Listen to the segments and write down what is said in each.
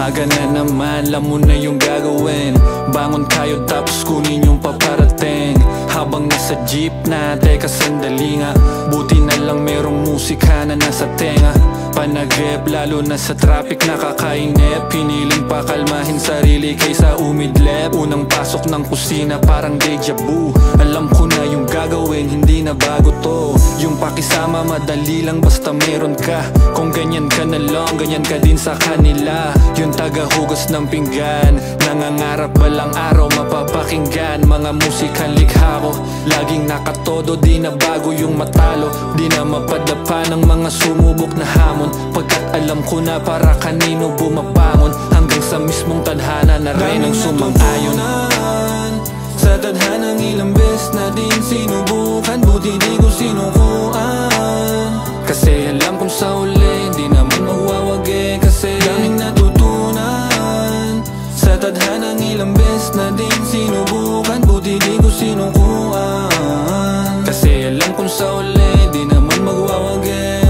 Umaga na naman, alam mo na yung gagawin. Bangon tayo tapos kunin yung paparating. Habang nasa jeep na, teka sandali nga, buti na lang merong musika na nasa tenga. Panagrip, lalo na sa traffic nakakainip. Piniling pakalmahin sarili kaysa umidlip. Unang pasok ng kusina parang deja vu. Alam ko na yung gagawin, hindi na bago to. Yung pakisama madali lang basta meron ka. Kung ganyan ka na lang, ganyan ka din sa kanila. Yung tagahugas ng pinggan, nangangarap balang araw mapapakinggan. Mga musikang likha ko, laging nakatodo, di na bago yung matalo. Di na mapadapa ng mga sumubok na hamon. Pagkat alam ko na para kanino bumabangon. Hanggang sa mismong tadhana na rin ang sumang-ayon. Sa tadhanang ilang beses na din sinubukan, buti di ko sinukuan. Kasi alam kong sa uli, di naman mawawagi. Kasi daming natutunan. Sa tadhanang ilang beses na din sinubukan, buti di ko sinukuan. Kasi alam kong sa uli, di naman magwawagi.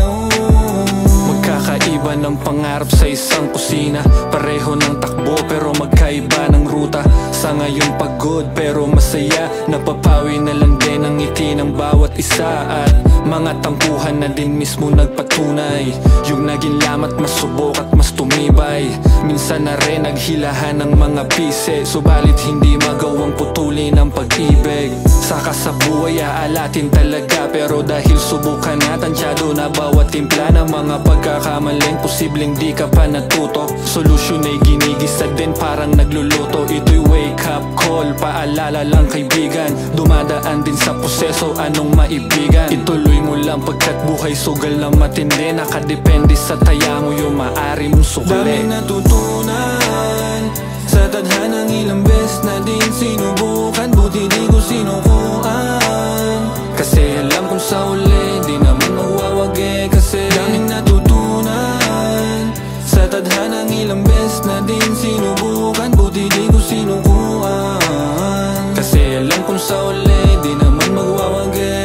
Magkakaiba ng pangarap sa isang kusina. Pareho ng takbo pero magkaiba ng ruta. Sa ngayon pagod pero masaya, napapawi na lang din ang ngiti ng bawat isa. At mga tampuhan na din mismo nagpatunay, yung naging lamat mas subok at mas tumibay. Minsan na rin naghilahan ng mga pise, subalit hindi magawang putulin ang pag-ibig. Saka sa buhay aalatin talaga, pero dahil subukan na tansyado na bawat timpla ng mga pagkakamaling, posibleng di ka pa natuto. Solusyon ay ginigisa din parang nagluluto. Ito'y wake up call, paalala lang kaibigan. Dumadaan din sa proseso, anong maibigan. Ituloy mo lang pagkat buhay sugal na matindi. Nakadepende sa taya mo yung maaari mong sukli. Daming natutunan sa tadhanang ilang beses na din sinubukan, buti di ko sinukuan. Kasi alam kong sa uli, di naman mawawagi. Kasi daming natutunan sa tadhanang ilang beses na din sinubukan, buti di ko sinukuan. Kasi alam kong sa uli, di naman magwawagi.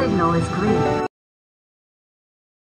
Signal is green.